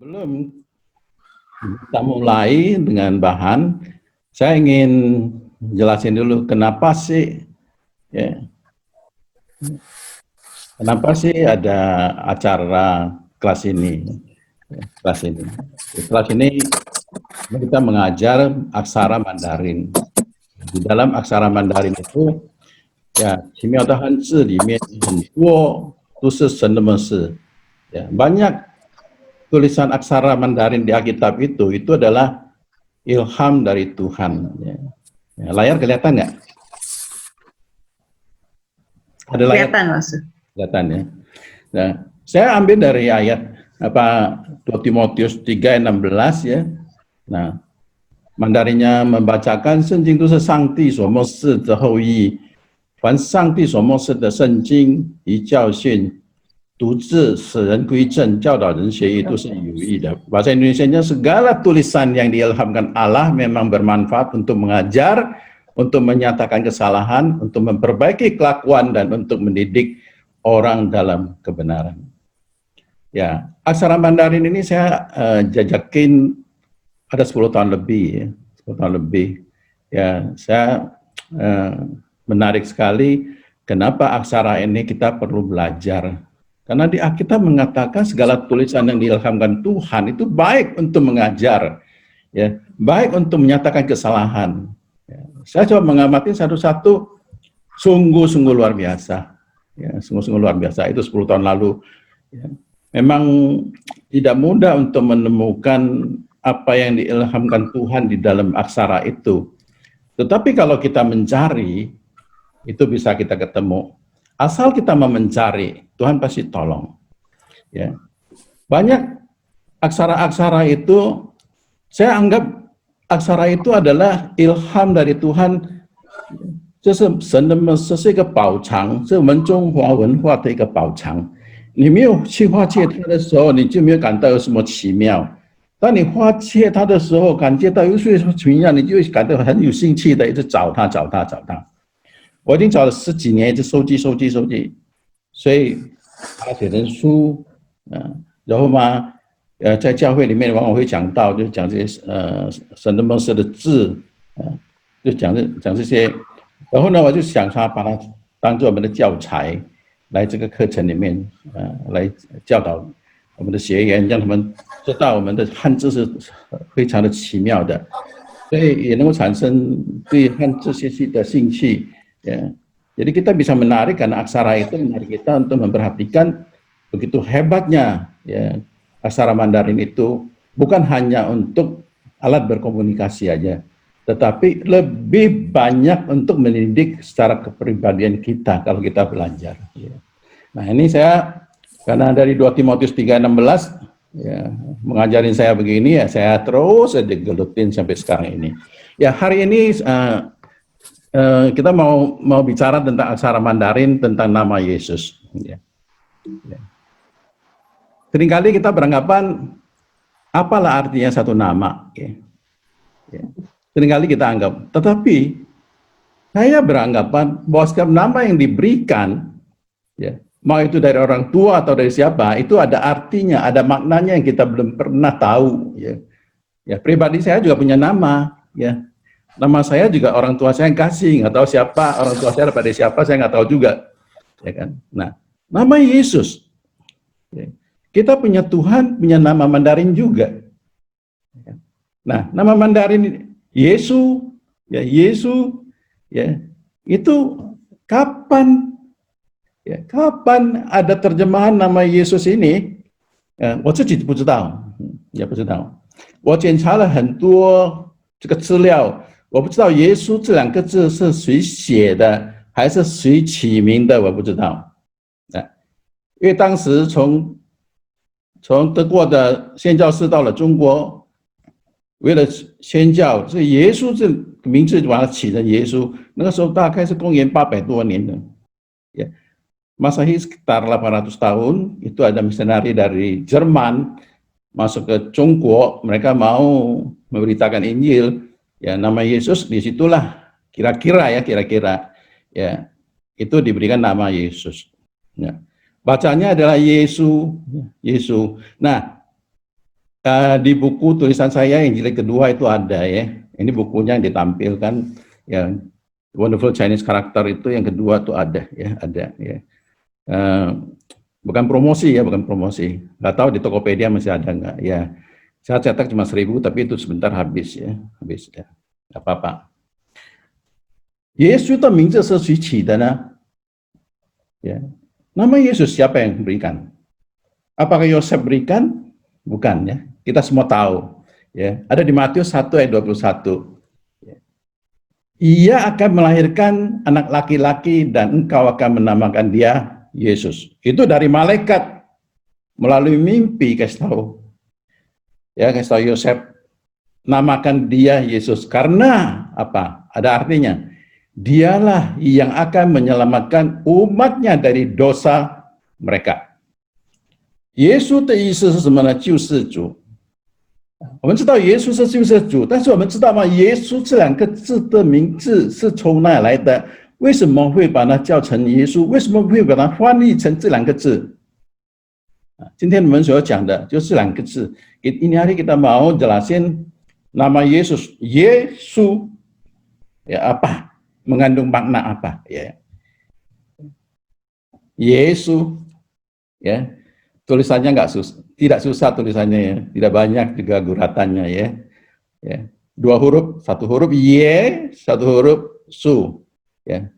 Sebelum kita mulai dengan bahan, saya ingin jelasin dulu kenapa sih, ya, kenapa sih ada acara kelas ini. Kelas ini kita mengajar aksara Mandarin. Di dalam aksara Mandarin itu, ya, 奇妙的汉字里面很多都是神的模式， ya, banyak tulisan aksara Mandarin di Alkitab itu adalah ilham dari Tuhan. Ya. Ya, layar kelihatan nggak? Ada layar? Kelihatan, Mas. Kelihatan ya. Nah, saya ambil dari ayat 2 Timotius 3:16 ya. Nah, Mandarinnya membacakan 圣经都是上帝所默示的后裔，凡上帝所默示的圣经，以教训、读字、使人归正、教导人学义，都是有益的。Bahasa Indonesianya, segala tulisan yang diilhamkan Allah memang bermanfaat untuk mengajar, untuk menyatakan kesalahan, untuk memperbaiki kelakuan, dan untuk mendidik orang dalam kebenaran. Ya, aksara Mandarin ini saya jajakin ada 10 tahun lebih, ya. 10 tahun lebih. Ya, saya menarik sekali kenapa aksara ini kita perlu belajar. Karena di Alkitab mengatakan segala tulisan yang diilhamkan Tuhan itu baik untuk mengajar, ya, baik untuk menyatakan kesalahan. Ya, saya coba mengamati satu-satu, sungguh-sungguh luar biasa. Ya, sungguh-sungguh luar biasa. Itu 10 tahun lalu. Ya. Memang tidak mudah untuk menemukan apa yang diilhamkan Tuhan di dalam aksara itu. Tetapi kalau kita mencari, itu bisa kita ketemu. Asal kita mau mencari, Tuhan pasti tolong. Ya. Banyak aksara-aksara itu, saya anggap aksara itu adalah ilham dari Tuhan. 这是神的，这是一个宝藏，是我们中华文化的一个宝藏。你没有去发掘它的时候，你就没有感到有什么奇妙。当你发掘它的时候，感觉到有些什么奇妙，你就会感到很有兴趣的，一直找它。我已经找了10几年，一直收集，所以他写成书，然后嘛，在教会里面往往会讲到，就讲这些神的默示的字，就讲这些。然后呢，我就想他把它当做我们的教材，来这个课程里面，来教导我们的学员，让他们知道我们的汉字是非常的奇妙的，所以也能够产生对汉字学习的兴趣。Ya. Jadi kita bisa menarik karena aksara itu menarik kita untuk memperhatikan begitu hebatnya, ya, aksara Mandarin itu bukan hanya untuk alat berkomunikasi aja, tetapi lebih banyak untuk mendidik secara kepribadian kita kalau kita belajar. Ya. Nah, ini saya karena dari 2 Timotius 3:16 ya, mengajarin saya begini, ya saya terus aja gelutin sampai sekarang ini. Ya, hari ini kita mau bicara tentang aksara Mandarin, tentang nama Yesus. Ya. Ya. Seringkali kita beranggapan apalah artinya satu nama. Ya. Ya. Seringkali kita anggap, tetapi saya beranggapan bahwa setiap nama yang diberikan, ya, mau itu dari orang tua atau dari siapa, itu ada artinya, ada maknanya yang kita belum pernah tahu. Ya, ya, pribadi saya juga punya nama. Ya. Nama saya juga orang tua saya yang kasih, nggak tahu siapa orang tua saya daripada siapa, saya nggak tahu juga, ya kan. Nah, nama Yesus, ya. Kita punya Tuhan punya nama Mandarin juga. Nah, nama Mandarin Yesus, ya, Yesus, ya, itu kapan, ya, kapan ada terjemahan nama Yesus ini? 我自己不知道，也不知道。我检查了很多这个资料。我不知道耶稣这2个字是谁写的，还是谁起名的，我不知道。因为当时从德国的宣教士到了中国，为了宣教，这耶稣这名字把它起成耶稣。那个时候大概是公元800多年的，ya. Masehi sekitar 800 tahun, itu ada misionari dari Jerman masuk ke Jongguo, mereka mau memberitakan Injil. Ya, nama Yesus disitulah kira-kira ya itu diberikan nama Yesus. Ya. Bacanya adalah Yesus. Nah, Di buku tulisan saya yang jilid kedua itu ada ya. Ini bukunya yang ditampilkan yang Wonderful Chinese Character itu yang kedua tuh ada ya, ada ya. Bukan promosi ya, bukan promosi. Nggak tahu di Tokopedia masih ada nggak ya. Saya cetak cuma 1.000 tapi itu sebentar habis ya, habis ya. Nggak apa-apa. Yesus itu名字是谁起的呢? Ya. Nama Yesus siapa yang berikan? Apakah Yosef berikan? Bukan ya. Kita semua tahu ya. Ada di Matius 1 ayat 21. Ya. Ia akan melahirkan anak laki-laki dan engkau akan menamakan dia Yesus. Itu dari malaikat melalui mimpi kasih tahu. Ya, kasih tahu Yosef namakan dia Yesus karena apa? Ada artinya. Dialah yang akan menyelamatkan umatnya dari dosa mereka. 耶稣的意思是什么呢？救世主。我们知道耶稣是救世主，但是我们知道吗？耶稣这两个字的名字是从哪来的？为什么会把它叫成耶稣？为什么会把它翻译成这两个字？今天我们所讲的就是这两个字。Ini hari kita mau jelasin nama Yesus. Yesus ya apa? Mengandung makna apa? Ya. Yesus ya. Tulisannya tidak susah tulisannya ya, tidak banyak juga guratannya ya. Ya. 2 huruf, 1 huruf ye, 1 huruf su. Ya.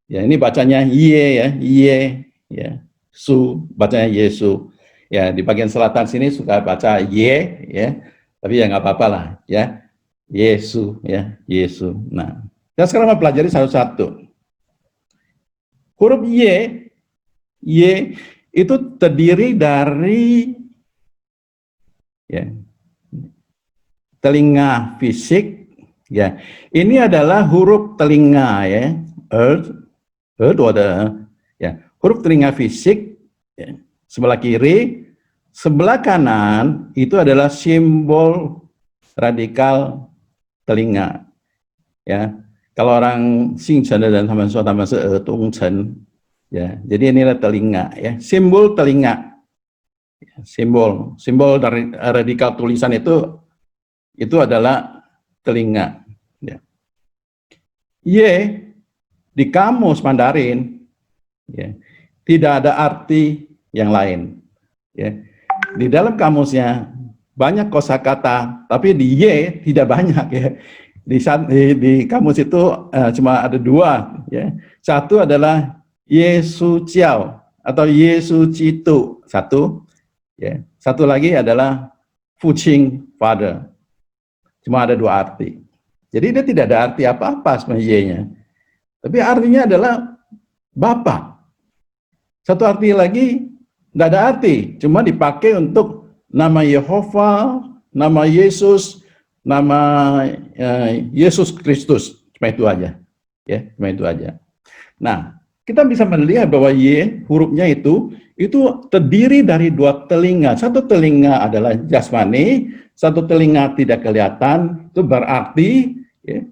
Ya ini bacanya ye ya, ye ya. Su bacanya Yesu. Ya di bagian selatan sini suka baca ye ya. Tapi ya nggak apa-apa lah ya. Yesu ya, Yesu. Nah, kita sekarang mau pelajari satu-satu. Huruf ye itu terdiri dari ya, telinga fisik ya. Ini adalah huruf telinga ya, ya, huruf telinga fisik ya. Sebelah kiri, sebelah kanan itu adalah simbol radikal telinga ya. Kalau orang Xingchen dan Taman Dongchen ya, jadi inilah telinga ya, simbol telinga. Simbol dari radikal tulisan itu adalah telinga. Ya. Ye di kamus Mandarin ya, tidak ada arti yang lain. Ya. Di dalam kamusnya banyak kosakata, tapi di ye tidak banyak ya. Di kamus itu cuma ada 2 ya. Satu adalah Yesu Jiao atau Yesu Jitu, satu ya. Satu lagi adalah Fuqing Father. Cuma ada 2 arti. Jadi dia tidak ada arti apa-apa sebenarnya Y-nya. Tapi artinya adalah Bapa. Satu arti lagi tidak ada arti, cuma dipakai untuk nama Yehova, nama Yesus, nama Yesus Kristus. Cuma itu aja. Ya, cuma itu aja. Nah, kita bisa melihat bahwa Y hurufnya itu terdiri dari 2 telinga. Satu telinga adalah jasmani, satu telinga tidak kelihatan. Itu berarti ya,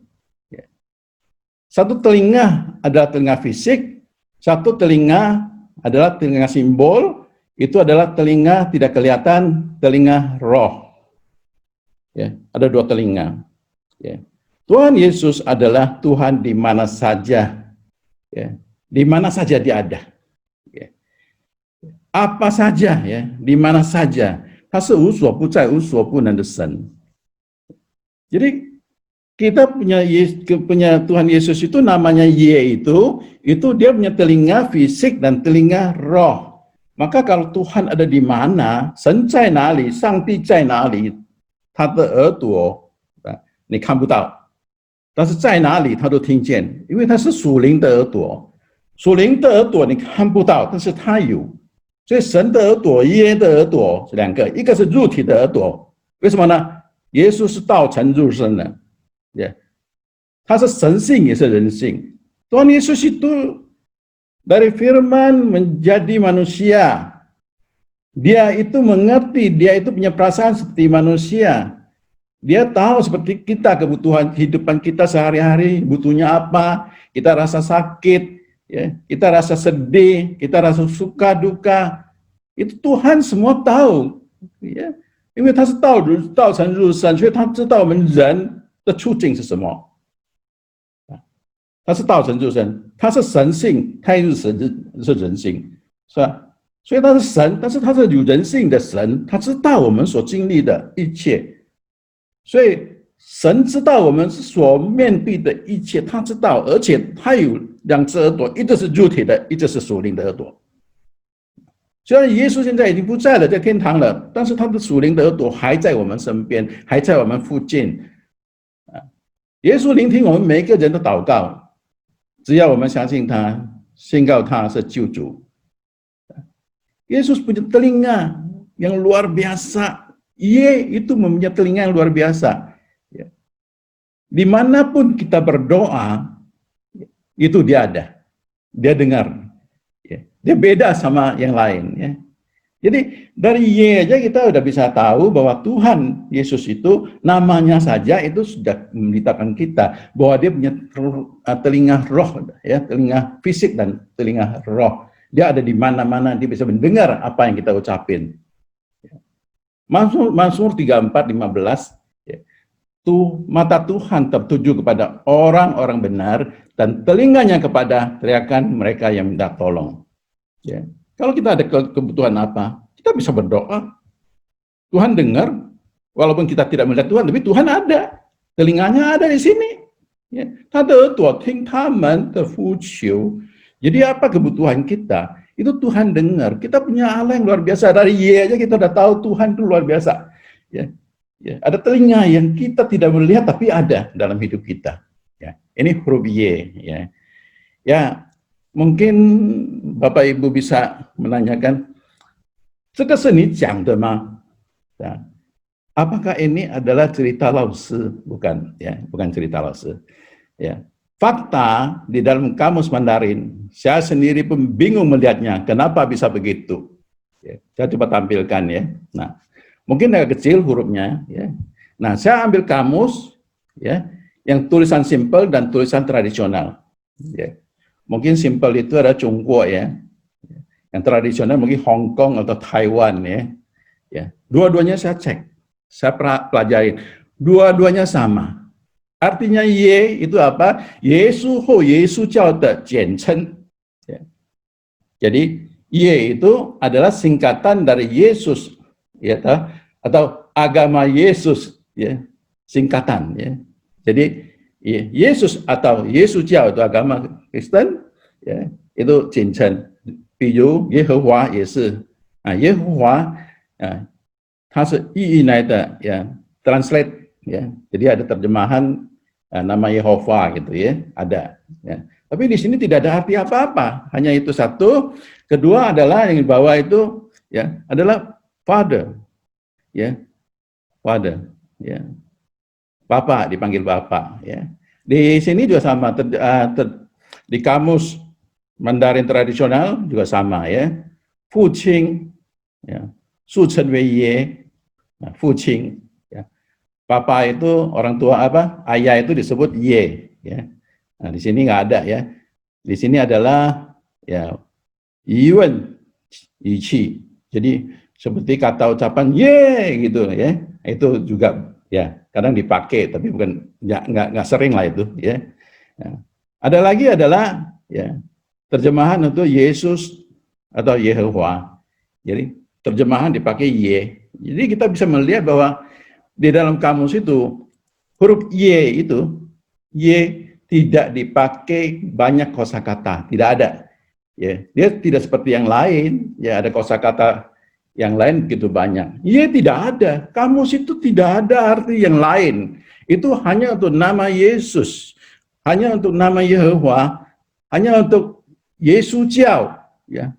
satu telinga adalah telinga fisik, satu telinga adalah telinga simbol. Itu adalah telinga tidak kelihatan, telinga roh. Ya, ada 2 telinga. Ya. Tuhan Yesus adalah Tuhan di mana saja. Ya. Di mana saja dia ada, ya. Apa saja ya, di mana saja. Jadi kita punya Tuhan Yesus itu namanya Ye itu dia punya telinga fisik dan telinga roh. Maka kalau Tuhan ada di mana, Shen zai nali, Sangdi zai nali, Ta de er duo, ni kan bu dao. 但是在哪里他都听见，因为他是属灵的耳朵。属灵的耳朵你看不到，但是它有，所以神的耳朵、耶的耳朵是2个，一个是肉体的耳朵，为什么呢？耶稣是道成肉身的，他是神性也是人性。Tuhan Yesus itu dari firman menjadi manusia, dia itu mengerti, dia itu punya perasaan seperti manusia. Dia tahu seperti kita kebutuhan kehidupan kita sehari-hari, butuhnya apa, kita rasa sakit, ya, kita rasa sedih, kita rasa suka duka, itu Tuhan semua tahu. Ya. 因为他是道成肉身，所以他知道我们人的处境是什么。他是道成肉身，他是神性，他也是人性，是吧？所以他是神，但是他是有人性的神，他知道我们所经历的一切，所以神知道我们所面对的一切，他知道，而且他有两只耳朵，一只是肉体的，一只是属灵的耳朵。虽然耶稣现在已经不在了，在天堂了，但是他的属灵的耳朵还在我们身边，还在我们附近。耶稣聆听我们每一个人的祷告，只要我们相信他，宣告他是救主。Yesus punya telinga yang luar biasa. Itu mempunyai telinga yang luar biasa. Dimanapun kita berdoa, itu dia ada. Dia dengar. Dia beda sama yang lain. Jadi dari Y aja kita udah bisa tahu bahwa Tuhan Yesus itu namanya saja itu sudah memberitakan kita bahwa dia punya telinga roh, ya, telinga fisik dan telinga roh. Dia ada di mana-mana, dia bisa mendengar apa yang kita ucapin. Mazmur 34:15, ya. Mata Tuhan tertuju kepada orang-orang benar dan telinganya kepada teriakan mereka yang minta tolong. Ya. Kalau kita ada kebutuhan apa, kita bisa berdoa. Tuhan dengar, walaupun kita tidak melihat Tuhan, tapi Tuhan ada. Telinganya ada di sini. Ya. Jadi apa kebutuhan kita? Itu Tuhan dengar. Kita punya Allah yang luar biasa. Dari Y aja kita udah tahu Tuhan itu luar biasa. Ya. Ya. Ada telinga yang kita tidak melihat, tapi ada dalam hidup kita. Ya. Ini huruf Y. Ya. Ya. Mungkin Bapak Ibu bisa menanyakan, ya, apakah ini adalah cerita Lause? Bukan, ya, bukan cerita Lause. Ya, fakta di dalam kamus Mandarin, saya sendiri pun bingung melihatnya. Kenapa bisa begitu? Ya, saya coba tampilkan ya. Nah, mungkin agak kecil hurufnya. Ya. Nah, saya ambil kamus, ya, yang tulisan simple dan tulisan tradisional. Ya. Mungkin simple itu ada Cungguo ya, yang tradisional mungkin Hong Kong atau Taiwan ya. Ya, dua-duanya saya cek, saya pelajarin, dua-duanya sama. Artinya Y itu apa? Yesu Ho Yesu Jiao de Jiancheng. Ya. Jadi Y itu adalah singkatan dari Yesus, ya, atau agama Yesus, ya, singkatan ya. Jadi Yesus atau Yesu Jiao itu agama Kristen, ya, itu Jiancheng. 比如耶和华也是耶和华它是意译来的ya, translate ya. Jadi ada terjemahan nama Yehova gitu ya, ada ya. Tapi di sini tidak ada arti apa-apa, hanya itu satu. Kedua adalah yang di bawah itu ya adalah Father ya, Father ya. Bapak, dipanggil Bapak ya. Di sini juga sama, di kamus Mandarin tradisional juga sama ya. Fu Qing ya, Su Chen Wei Ye, Fu Qing ya. Papa itu orang tua apa? Ayah itu disebut Ye ya. Nah, di sini nggak ada ya. Di sini adalah ya Yuan Yi Qi. Jadi seperti kata ucapan Ye gitu ya. Itu juga ya kadang dipakai tapi bukan nggak sering lah itu ya. Ya. Ada lagi adalah ya terjemahan untuk Yesus atau Yehova. Jadi terjemahan dipakai Y. Jadi kita bisa melihat bahwa di dalam kamus itu huruf Y itu Y tidak dipakai banyak kosakata, tidak ada. Ya, dia tidak seperti yang lain. Ya, ada kosakata yang lain begitu banyak. Y tidak ada. Kamus itu tidak ada arti yang lain. Itu hanya untuk nama Yesus, hanya untuk nama Yehova, hanya untuk Yesu Jiao ya.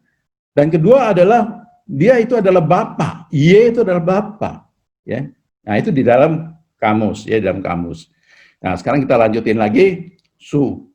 Dan kedua adalah dia itu adalah Bapa, Y itu adalah Bapa ya. Nah, itu di dalam kamus ya, dalam kamus. Nah, sekarang kita lanjutin lagi Su